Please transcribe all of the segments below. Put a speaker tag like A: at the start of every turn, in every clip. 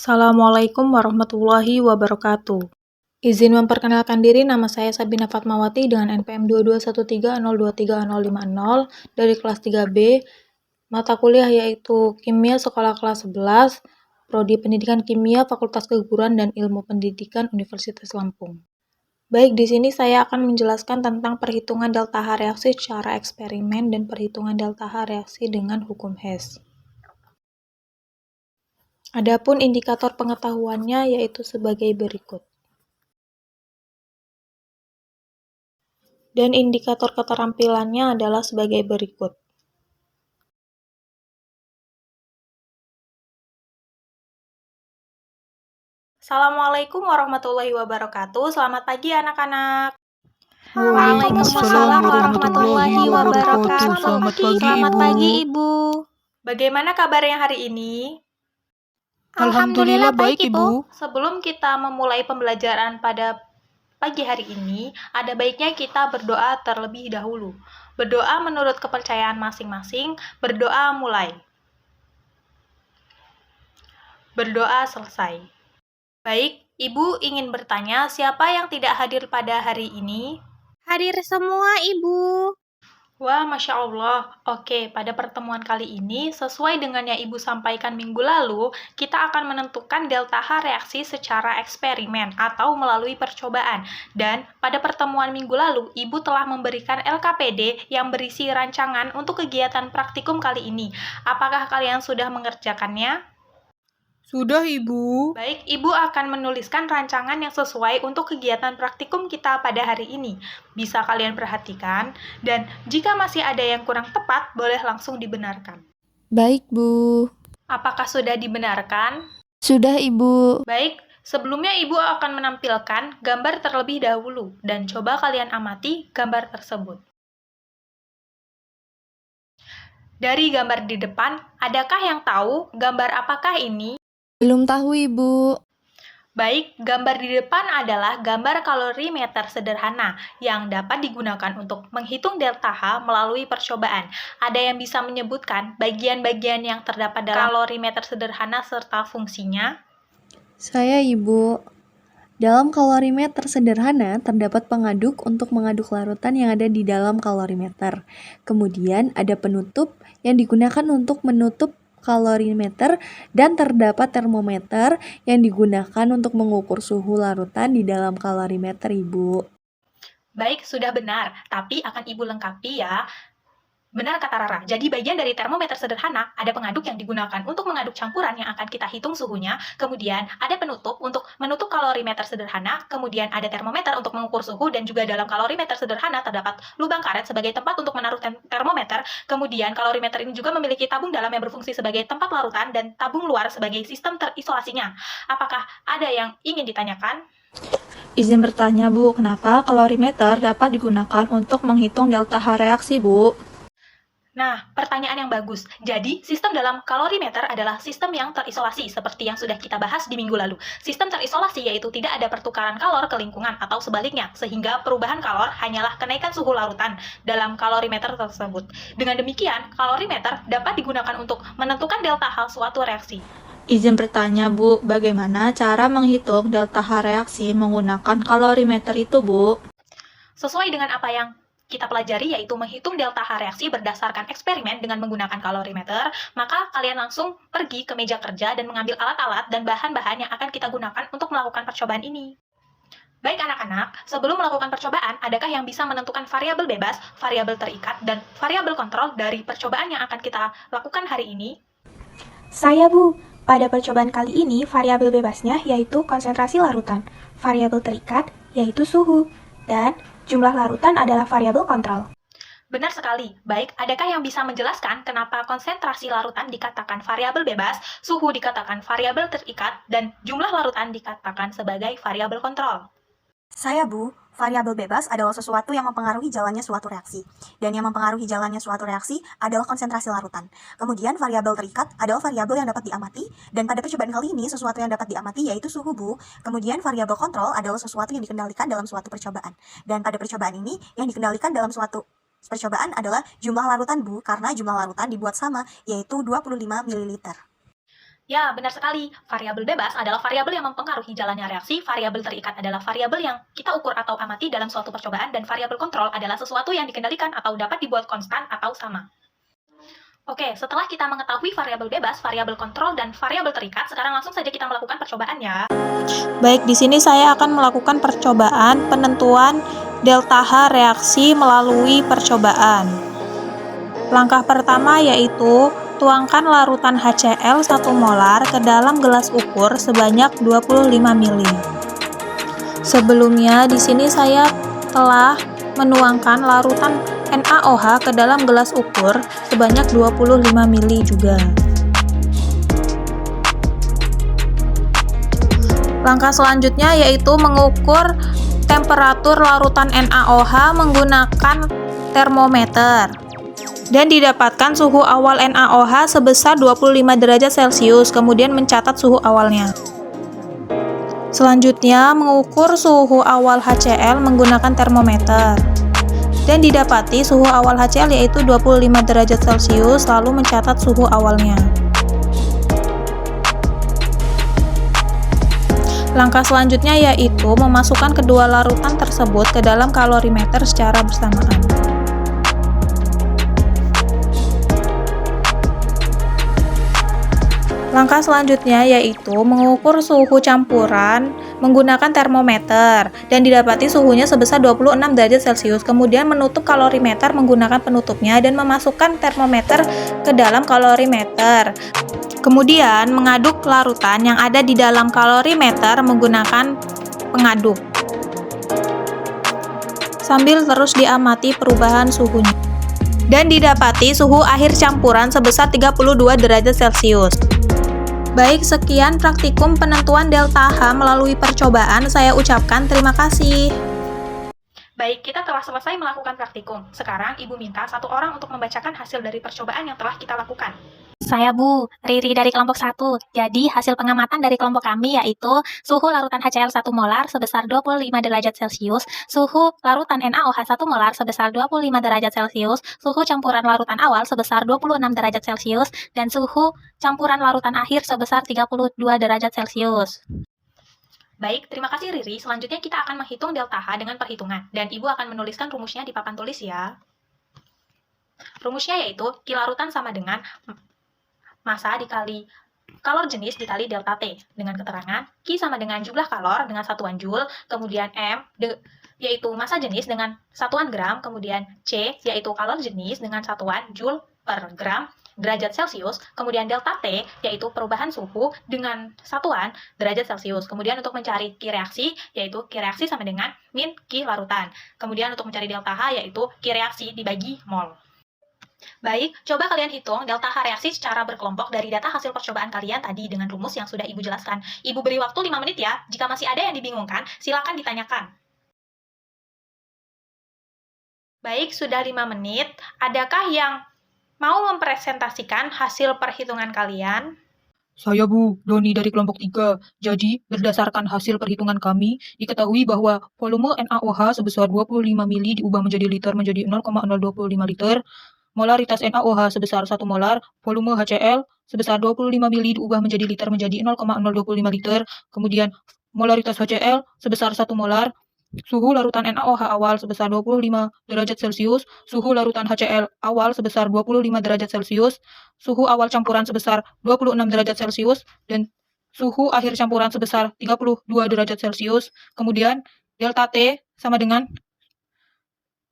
A: Assalamualaikum warahmatullahi wabarakatuh. Izin memperkenalkan diri, nama saya Sabina Fatmawati dengan NPM 2213023050 dari kelas 3B, mata kuliah yaitu Kimia Sekolah kelas 11, Prodi Pendidikan Kimia Fakultas Keguruan dan Ilmu Pendidikan Universitas Lampung. Baik, di sini saya akan menjelaskan tentang perhitungan delta H reaksi secara eksperimen dan perhitungan delta H reaksi dengan hukum Hess. Adapun indikator pengetahuannya yaitu sebagai berikut. Dan indikator keterampilannya adalah sebagai berikut. Assalamualaikum warahmatullahi wabarakatuh. Selamat pagi anak-anak.
B: Waalaikumsalam warahmatullahi wabarakatuh. Selamat pagi, Ibu.
A: Bagaimana kabarnya hari ini?
B: Alhamdulillah baik, Ibu.
A: Sebelum kita memulai pembelajaran pada pagi hari ini, ada baiknya kita berdoa terlebih dahulu. Berdoa menurut kepercayaan masing-masing, berdoa mulai. Berdoa selesai. Baik, Ibu ingin bertanya siapa yang tidak hadir pada hari ini?
B: Hadir semua, Ibu.
A: Wah, Masya Allah. Oke, pada pertemuan kali ini, sesuai dengan yang Ibu sampaikan minggu lalu, kita akan menentukan delta H reaksi secara eksperimen atau melalui percobaan. Dan pada pertemuan minggu lalu, Ibu telah memberikan LKPD yang berisi rancangan untuk kegiatan praktikum kali ini. Apakah kalian sudah mengerjakannya?
B: Sudah, Ibu.
A: Baik, Ibu akan menuliskan rancangan yang sesuai untuk kegiatan praktikum kita pada hari ini. Bisa kalian perhatikan, dan jika masih ada yang kurang tepat, boleh langsung dibenarkan.
B: Baik, Bu.
A: Apakah sudah dibenarkan?
B: Sudah, Ibu.
A: Baik, sebelumnya Ibu akan menampilkan gambar terlebih dahulu, dan coba kalian amati gambar tersebut. Dari gambar di depan, adakah yang tahu gambar apakah ini?
B: Belum tahu, Ibu.
A: Baik, gambar di depan adalah gambar kalorimeter sederhana yang dapat digunakan untuk menghitung delta H melalui percobaan. Ada yang bisa menyebutkan bagian-bagian yang terdapat dalam kalorimeter sederhana serta fungsinya?
B: Saya, Ibu. Dalam kalorimeter sederhana, terdapat pengaduk untuk mengaduk larutan yang ada di dalam kalorimeter. Kemudian ada penutup yang digunakan untuk menutup kalorimeter dan terdapat termometer yang digunakan untuk mengukur suhu larutan di dalam kalorimeter, Ibu.
A: Baik, sudah benar, tapi akan Ibu lengkapi ya. Benar kata Rara, jadi bagian dari termometer sederhana ada pengaduk yang digunakan untuk mengaduk campuran yang akan kita hitung suhunya, kemudian ada penutup untuk menutup kalorimeter sederhana, kemudian ada termometer untuk mengukur suhu, dan juga dalam kalorimeter sederhana terdapat lubang karet sebagai tempat untuk menaruh termometer, kemudian kalorimeter ini juga memiliki tabung dalam yang berfungsi sebagai tempat larutan dan tabung luar sebagai sistem terisolasinya. Apakah ada yang ingin ditanyakan?
C: Izin bertanya, Bu, kenapa kalorimeter dapat digunakan untuk menghitung delta H reaksi, Bu?
A: Nah, pertanyaan yang bagus. Jadi, sistem dalam kalorimeter adalah sistem yang terisolasi, seperti yang sudah kita bahas di minggu lalu. Sistem terisolasi yaitu tidak ada pertukaran kalor ke lingkungan atau sebaliknya, sehingga perubahan kalor hanyalah kenaikan suhu larutan dalam kalorimeter tersebut. Dengan demikian, kalorimeter dapat digunakan untuk menentukan delta H suatu reaksi.
C: Izin bertanya, Bu, bagaimana cara menghitung delta H reaksi menggunakan kalorimeter itu, Bu?
A: Sesuai dengan apa yang kita pelajari, yaitu menghitung delta H reaksi berdasarkan eksperimen dengan menggunakan kalorimeter, maka kalian langsung pergi ke meja kerja dan mengambil alat-alat dan bahan-bahan yang akan kita gunakan untuk melakukan percobaan ini. Baik anak-anak, sebelum melakukan percobaan, adakah yang bisa menentukan variabel bebas, variabel terikat, dan variabel kontrol dari percobaan yang akan kita lakukan hari ini?
D: Saya, Bu. Pada percobaan kali ini, variabel bebasnya yaitu konsentrasi larutan, variabel terikat yaitu suhu, dan jumlah larutan adalah variabel kontrol.
A: Benar sekali. Baik, adakah yang bisa menjelaskan kenapa konsentrasi larutan dikatakan variabel bebas, suhu dikatakan variabel terikat, dan jumlah larutan dikatakan sebagai variabel kontrol?
E: Saya, Bu. Variabel bebas adalah sesuatu yang mempengaruhi jalannya suatu reaksi. Dan yang mempengaruhi jalannya suatu reaksi adalah konsentrasi larutan. Kemudian variabel terikat adalah variabel yang dapat diamati. Dan pada percobaan kali ini, sesuatu yang dapat diamati yaitu suhu, Bu. Kemudian variabel kontrol adalah sesuatu yang dikendalikan dalam suatu percobaan. Dan pada percobaan ini, yang dikendalikan dalam suatu percobaan adalah jumlah larutan, Bu. Karena jumlah larutan dibuat sama, yaitu 25 ml.
A: Ya, benar sekali. Variabel bebas adalah variabel yang mempengaruhi jalannya reaksi, variabel terikat adalah variabel yang kita ukur atau amati dalam suatu percobaan, dan variabel kontrol adalah sesuatu yang dikendalikan atau dapat dibuat konstan atau sama. Oke, setelah kita mengetahui variabel bebas, variabel kontrol, dan variabel terikat, sekarang langsung saja kita melakukan percobaan ya.
C: Baik, di sini saya akan melakukan percobaan penentuan delta H reaksi melalui percobaan. Langkah pertama yaitu tuangkan larutan HCl 1 molar ke dalam gelas ukur sebanyak 25 ml. Sebelumnya di sini saya telah menuangkan larutan NaOH ke dalam gelas ukur sebanyak 25 ml juga. Langkah selanjutnya yaitu mengukur temperatur larutan NaOH menggunakan termometer. Dan didapatkan suhu awal NaOH sebesar 25 derajat Celcius, kemudian mencatat suhu awalnya. Selanjutnya, mengukur suhu awal HCl menggunakan termometer. Dan didapati suhu awal HCl yaitu 25 derajat Celcius, lalu mencatat suhu awalnya. Langkah selanjutnya yaitu memasukkan kedua larutan tersebut ke dalam kalorimeter secara bersamaan. Langkah selanjutnya yaitu mengukur suhu campuran menggunakan termometer dan didapati suhunya sebesar 26 derajat Celcius. Kemudian menutup kalorimeter menggunakan penutupnya dan memasukkan termometer ke dalam kalorimeter. Kemudian mengaduk larutan yang ada di dalam kalorimeter menggunakan pengaduk. Sambil terus diamati perubahan suhunya. Dan didapati suhu akhir campuran sebesar 32 derajat Celcius. Baik, sekian praktikum penentuan delta H melalui percobaan. Saya ucapkan terima kasih.
A: Baik, kita telah selesai melakukan praktikum. Sekarang Ibu minta satu orang untuk membacakan hasil dari percobaan yang telah kita lakukan.
F: Saya Bu, Riri dari kelompok 1. Jadi hasil pengamatan dari kelompok kami yaitu suhu larutan HCl 1 molar sebesar 25 derajat Celcius, suhu larutan NaOH 1 molar sebesar 25 derajat Celcius, suhu campuran larutan awal sebesar 26 derajat Celcius, dan suhu campuran larutan akhir sebesar 32 derajat Celcius.
A: Baik, terima kasih Riri. Selanjutnya kita akan menghitung delta H dengan perhitungan, dan Ibu akan menuliskan rumusnya di papan tulis ya. Rumusnya yaitu Q larutan sama dengan massa dikali kalor jenis dikali delta T, dengan keterangan Q sama dengan jumlah kalor dengan satuan Joule, kemudian M yaitu massa jenis dengan satuan gram, kemudian C yaitu kalor jenis dengan satuan Joule per gram derajat Celcius, kemudian delta T yaitu perubahan suhu dengan satuan derajat Celcius. Kemudian untuk mencari Q reaksi yaitu Q reaksi sama dengan min Q larutan. Kemudian untuk mencari delta H yaitu Q reaksi dibagi mol. Baik, coba kalian hitung delta H reaksi secara berkelompok dari data hasil percobaan kalian tadi dengan rumus yang sudah Ibu jelaskan. Ibu beri waktu 5 menit ya. Jika masih ada yang dibingungkan, silakan ditanyakan. Baik, sudah 5 menit. Adakah yang mau mempresentasikan hasil perhitungan kalian?
G: Saya Bu, Doni dari kelompok 3. Jadi, berdasarkan hasil perhitungan kami, diketahui bahwa volume NaOH sebesar 25 mili diubah menjadi liter menjadi 0,025 liter, molaritas NaOH sebesar 1 molar, volume HCl sebesar 25 mili diubah menjadi liter menjadi 0,025 liter, kemudian molaritas HCl sebesar 1 molar, suhu larutan NaOH awal sebesar 25 derajat Celcius, suhu larutan HCl awal sebesar 25 derajat Celcius, suhu awal campuran sebesar 26 derajat Celcius, dan suhu akhir campuran sebesar 32 derajat Celcius. Kemudian delta T sama dengan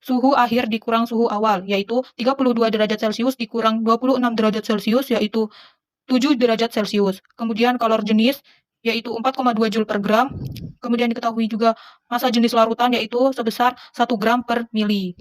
G: suhu akhir dikurang suhu awal, yaitu 32 derajat Celcius dikurang 26 derajat Celcius, yaitu 7 derajat Celcius. Kemudian kalor jenis, yaitu 4,2 Joule per gram. Kemudian diketahui juga massa jenis larutan, yaitu sebesar 1 gram per mili.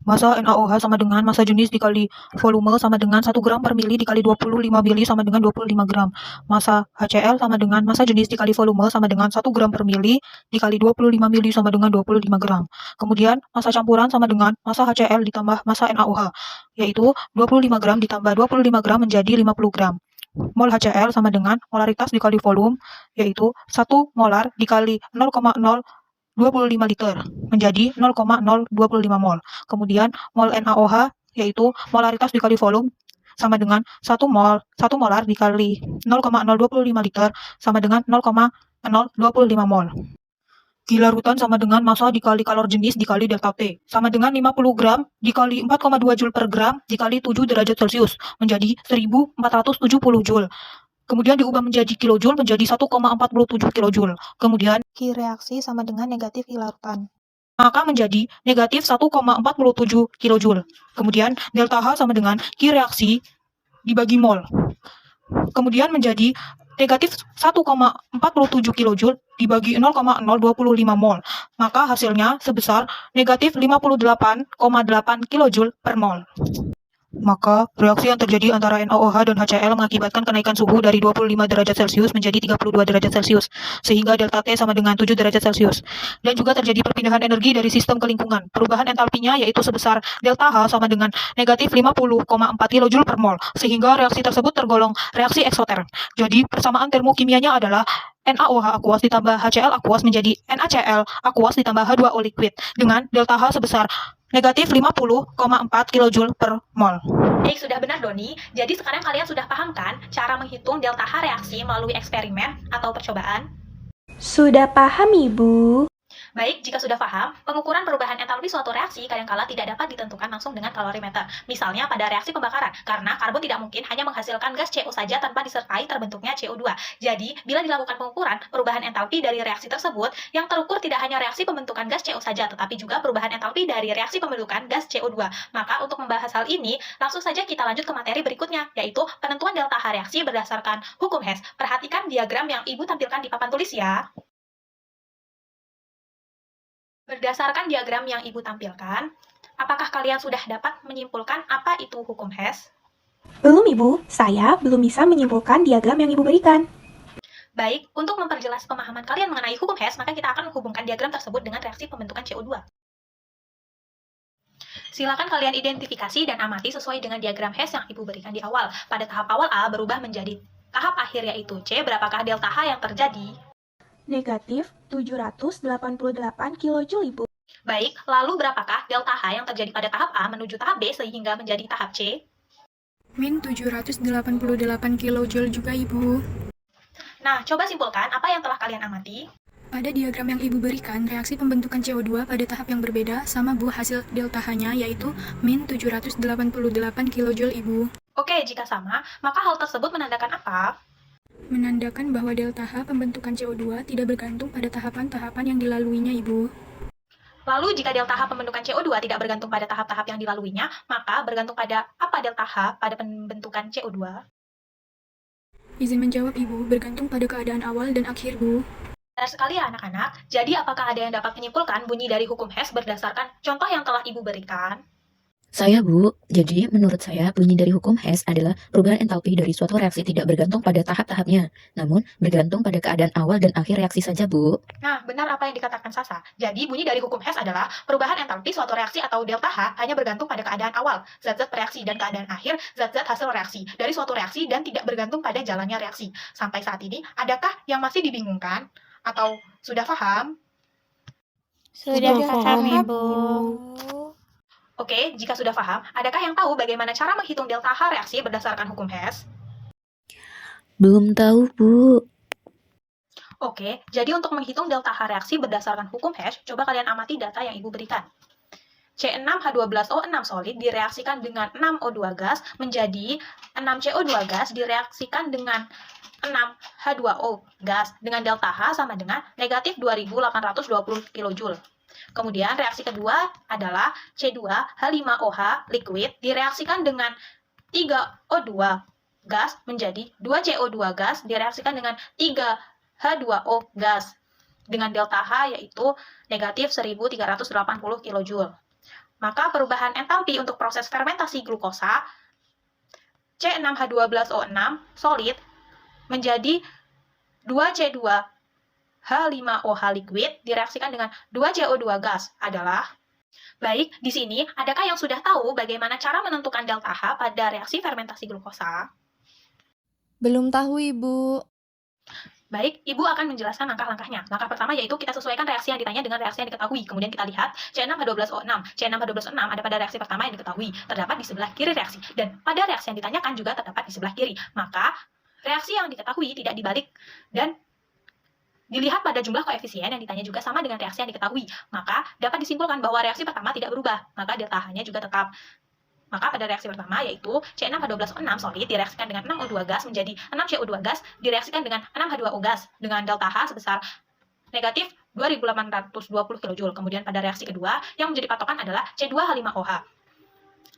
G: Massa NaOH sama dengan massa jenis dikali volume sama dengan 1 gram per mili dikali 25 mili sama dengan 25 gram. Massa HCl sama dengan massa jenis dikali volume sama dengan 1 gram per mili dikali 25 mili sama dengan 25 gram. Kemudian massa campuran sama dengan massa HCl ditambah massa NaOH, yaitu 25 gram ditambah 25 gram menjadi 50 gram. Mol HCl sama dengan molaritas dikali volume, yaitu 1 molar dikali 0,025 liter menjadi 0,025 mol. Kemudian mol NaOH yaitu molaritas dikali volume sama dengan 1 molar dikali 0,025 liter sama dengan 0,025 mol. Q larutan sama dengan massa dikali kalor jenis dikali delta T, sama dengan 50 gram dikali 4,2 Joule per gram dikali 7 derajat Celcius, menjadi 1470 Joule. Kemudian diubah menjadi kilojoule menjadi 1,47 kilojoule. Kemudian Q reaksi sama dengan negatif Q larutan, maka menjadi negatif 1,47 kilojoule. Kemudian delta H sama dengan Q reaksi dibagi mol. Kemudian menjadi negatif 1,47 kilojoule dibagi 0,025 mol. Maka hasilnya sebesar negatif 58,8 kilojoule per mol. Maka reaksi yang terjadi antara NaOH dan HCl mengakibatkan kenaikan suhu dari 25 derajat Celcius menjadi 32 derajat Celcius, sehingga delta T sama dengan 7 derajat Celcius. Dan juga terjadi perpindahan energi dari sistem ke lingkungan. Perubahan entalpinya yaitu sebesar delta H sama dengan negatif 50,4 kilojoule per mol, sehingga reaksi tersebut tergolong reaksi eksoterm. Jadi persamaan termokimianya adalah NaOH aqueous ditambah HCl aqueous menjadi NaCl aqueous ditambah H2O liquid dengan delta H sebesar negatif 50,4 kilojoule per mol.
A: Baik, sudah benar Doni. Jadi sekarang kalian sudah paham kan cara menghitung delta H reaksi melalui eksperimen atau percobaan?
D: Sudah paham, Ibu.
A: Baik, jika sudah paham, pengukuran perubahan entalpi suatu reaksi kadangkala tidak dapat ditentukan langsung dengan kalorimeter. Misalnya pada reaksi pembakaran, karena karbon tidak mungkin hanya menghasilkan gas CO saja tanpa disertai terbentuknya CO2. Jadi, bila dilakukan pengukuran perubahan entalpi dari reaksi tersebut, yang terukur tidak hanya reaksi pembentukan gas CO saja, tetapi juga perubahan entalpi dari reaksi pembentukan gas CO2. Maka untuk membahas hal ini, langsung saja kita lanjut ke materi berikutnya, yaitu penentuan delta H reaksi berdasarkan hukum Hess. Perhatikan diagram yang Ibu tampilkan di papan tulis ya. Berdasarkan diagram yang Ibu tampilkan, apakah kalian sudah dapat menyimpulkan apa itu hukum Hess?
D: Belum, Ibu. Saya belum bisa menyimpulkan diagram yang Ibu berikan.
A: Baik, untuk memperjelas pemahaman kalian mengenai hukum Hess, maka kita akan menghubungkan diagram tersebut dengan reaksi pembentukan CO2. Silakan kalian identifikasi dan amati sesuai dengan diagram Hess yang Ibu berikan di awal. Pada tahap awal A berubah menjadi tahap akhir yaitu C, berapakah delta H yang terjadi?
D: Negatif 788 kilojoule, Ibu.
A: Baik, lalu berapakah delta H yang terjadi pada tahap A menuju tahap B sehingga menjadi tahap C?
H: Min 788 kilojoule juga, Ibu.
A: Nah, coba simpulkan apa yang telah kalian amati.
H: Pada diagram yang Ibu berikan, reaksi pembentukan CO2 pada tahap yang berbeda sama Bu hasil delta H-nya yaitu min 788 kilojoule, Ibu.
A: Oke, jika sama, maka hal tersebut menandakan apa?
H: Menandakan bahwa delta H pembentukan CO2 tidak bergantung pada tahapan-tahapan yang dilaluinya, Ibu.
A: Lalu jika delta H pembentukan CO2 tidak bergantung pada tahap-tahap yang dilaluinya, maka bergantung pada apa delta H pada pembentukan CO2?
H: Izin menjawab, Ibu, bergantung pada keadaan awal dan akhir, Bu.
A: Benar sekali ya anak-anak. Jadi apakah ada yang dapat menyimpulkan bunyi dari hukum Hess berdasarkan contoh yang telah Ibu berikan?
I: Saya, Bu. Jadi, menurut saya, bunyi dari hukum Hess adalah perubahan entalpi dari suatu reaksi tidak bergantung pada tahap-tahapnya, namun bergantung pada keadaan awal dan akhir reaksi saja, Bu.
A: Nah, benar apa yang dikatakan Sasa. Jadi, bunyi dari hukum Hess adalah perubahan entalpi suatu reaksi atau delta H hanya bergantung pada keadaan awal, zat-zat reaksi, dan keadaan akhir, zat-zat hasil reaksi dari suatu reaksi dan tidak bergantung pada jalannya reaksi. Sampai saat ini, adakah yang masih dibingungkan? Atau sudah paham?
C: Sudah paham, Ibu.
A: Oke, jika sudah paham, adakah yang tahu bagaimana cara menghitung delta H reaksi berdasarkan hukum Hess?
I: Belum tahu, Bu.
A: Oke, jadi untuk menghitung delta H reaksi berdasarkan hukum Hess, coba kalian amati data yang Ibu berikan. C6H12O6 solid direaksikan dengan 6O2 gas menjadi 6CO2 gas direaksikan dengan 6H2O gas dengan delta H sama dengan negatif 2820 kJ. Kemudian reaksi kedua adalah C2H5OH liquid direaksikan dengan 3O2 gas menjadi 2CO2 gas direaksikan dengan 3H2O gas dengan delta H yaitu negatif 1380 kJ. Maka perubahan entalpi untuk proses fermentasi glukosa C6H12O6 solid menjadi 2C2H5OH liquid direaksikan dengan 2CO2 gas adalah. Baik, di sini adakah yang sudah tahu bagaimana cara menentukan delta H pada reaksi fermentasi glukosa?
B: Belum tahu, Ibu.
A: Baik, Ibu akan menjelaskan langkah-langkahnya. Langkah pertama yaitu kita sesuaikan reaksi yang ditanya dengan reaksi yang diketahui. Kemudian kita lihat C6H12O6. C6H12O6 ada pada reaksi pertama yang diketahui, terdapat di sebelah kiri reaksi. Dan pada reaksi yang ditanyakan juga terdapat di sebelah kiri. Maka, reaksi yang diketahui tidak dibalik dan dilihat pada jumlah koefisien yang ditanya juga sama dengan reaksi yang diketahui. Maka, dapat disimpulkan bahwa reaksi pertama tidak berubah. Maka, delta H-nya juga tetap. Maka pada reaksi pertama yaitu C6H12O6 solid direaksikan dengan 6O2 gas menjadi 6CO2 gas direaksikan dengan 6H2O gas dengan delta H sebesar negatif 2820 kJ. Kemudian pada reaksi kedua yang menjadi patokan adalah C2H5OH.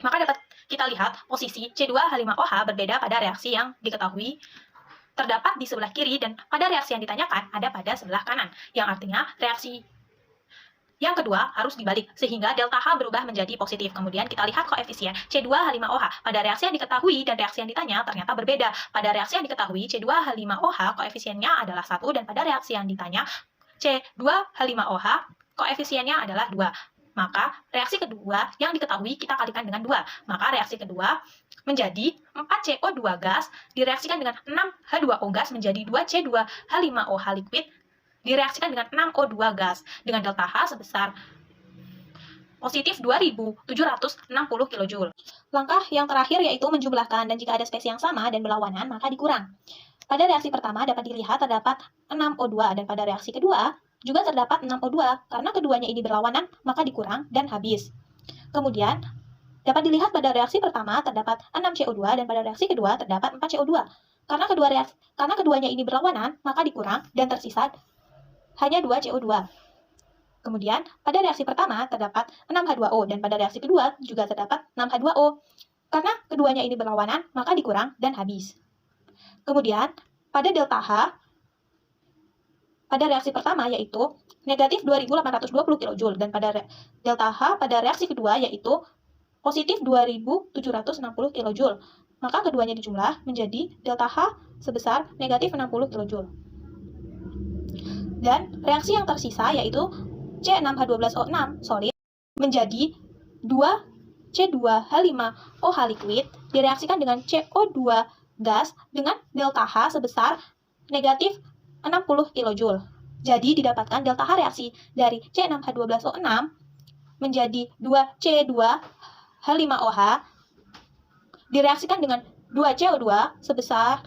A: Maka dapat kita lihat posisi C2H5OH berbeda pada reaksi yang diketahui terdapat di sebelah kiri dan pada reaksi yang ditanyakan ada pada sebelah kanan. Yang artinya reaksi yang kedua harus dibalik, sehingga delta H berubah menjadi positif. Kemudian kita lihat koefisien C2H5OH. Pada reaksi yang diketahui dan reaksi yang ditanya ternyata berbeda. Pada reaksi yang diketahui C2H5OH koefisiennya adalah 1 dan pada reaksi yang ditanya C2H5OH koefisiennya adalah 2. Maka reaksi kedua yang diketahui kita kalikan dengan 2. Maka reaksi kedua menjadi 4CO2 gas direaksikan dengan 6H2O gas menjadi 2C2H5OH liquid direaksikan dengan 6O2 gas dengan delta H sebesar positif 2760 kJ. Langkah yang terakhir yaitu menjumlahkan dan jika ada spesies yang sama dan berlawanan maka dikurang. Pada reaksi pertama dapat dilihat terdapat 6O2 dan pada reaksi kedua juga terdapat 6O2 karena keduanya ini berlawanan maka dikurang dan habis. Kemudian dapat dilihat pada reaksi pertama terdapat 6CO2 dan pada reaksi kedua terdapat 4CO2. Karena keduanya ini berlawanan maka dikurang dan tersisa hanya 2CO2. Kemudian, pada reaksi pertama terdapat 6H2O dan pada reaksi kedua juga terdapat 6H2O. Karena keduanya ini berlawanan, maka dikurang dan habis. Kemudian, pada delta H, pada reaksi pertama yaitu negatif 2820 kJ dan pada delta H pada reaksi kedua yaitu positif 2760 kJ. Maka keduanya dijumlah menjadi delta H sebesar negatif 60 kJ. Dan reaksi yang tersisa yaitu C6H12O6 solid menjadi 2C2H5OH liquid direaksikan dengan CO2 gas dengan delta H sebesar negatif 60 kJ. Jadi didapatkan delta H reaksi dari C6H12O6 menjadi 2C2H5OH direaksikan dengan 2CO2 sebesar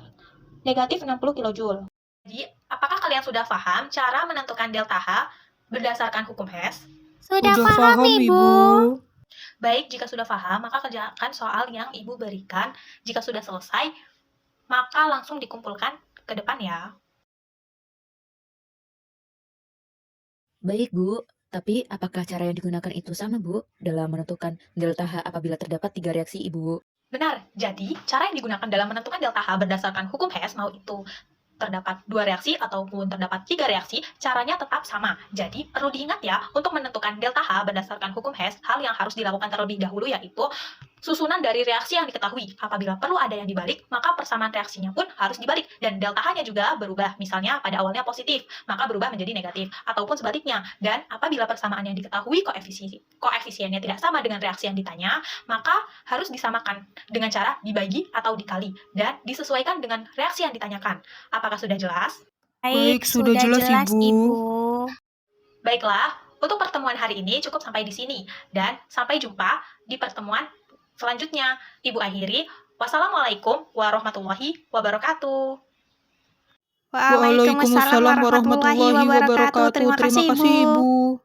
A: negatif 60 kJ. Jadi, apakah kalian sudah paham cara menentukan delta H berdasarkan hukum Hess?
F: Sudah paham, Ibu.
A: Baik, jika sudah paham, maka kerjakan soal yang Ibu berikan. Jika sudah selesai, maka langsung dikumpulkan ke depan ya.
I: Baik, Bu. Tapi apakah cara yang digunakan itu sama, Bu, dalam menentukan delta H apabila terdapat 3 reaksi, Ibu?
A: Benar, jadi cara yang digunakan dalam menentukan delta H berdasarkan hukum Hess, mau itu terdapat 2 reaksi ataupun terdapat 3 reaksi, caranya tetap sama. Jadi, perlu diingat ya, untuk menentukan delta H berdasarkan hukum Hess, hal yang harus dilakukan terlebih dahulu yaitu susunan dari reaksi yang diketahui. Apabila perlu ada yang dibalik, maka persamaan reaksinya pun harus dibalik. Dan delta H-nya juga berubah. Misalnya, pada awalnya positif, maka berubah menjadi negatif. Ataupun sebaliknya. Dan apabila persamaan yang diketahui koefisiennya tidak sama dengan reaksi yang ditanya, maka harus disamakan dengan cara dibagi atau dikali. Dan disesuaikan dengan reaksi yang ditanyakan. Apakah sudah jelas?
G: Baik, sudah jelas, Ibu.
A: Baiklah, untuk pertemuan hari ini cukup sampai di sini. Dan sampai jumpa di pertemuan selanjutnya. Ibu akhiri. Wassalamualaikum warahmatullahi wabarakatuh.
G: Waalaikumsalam warahmatullahi wabarakatuh. Terima kasih, Ibu.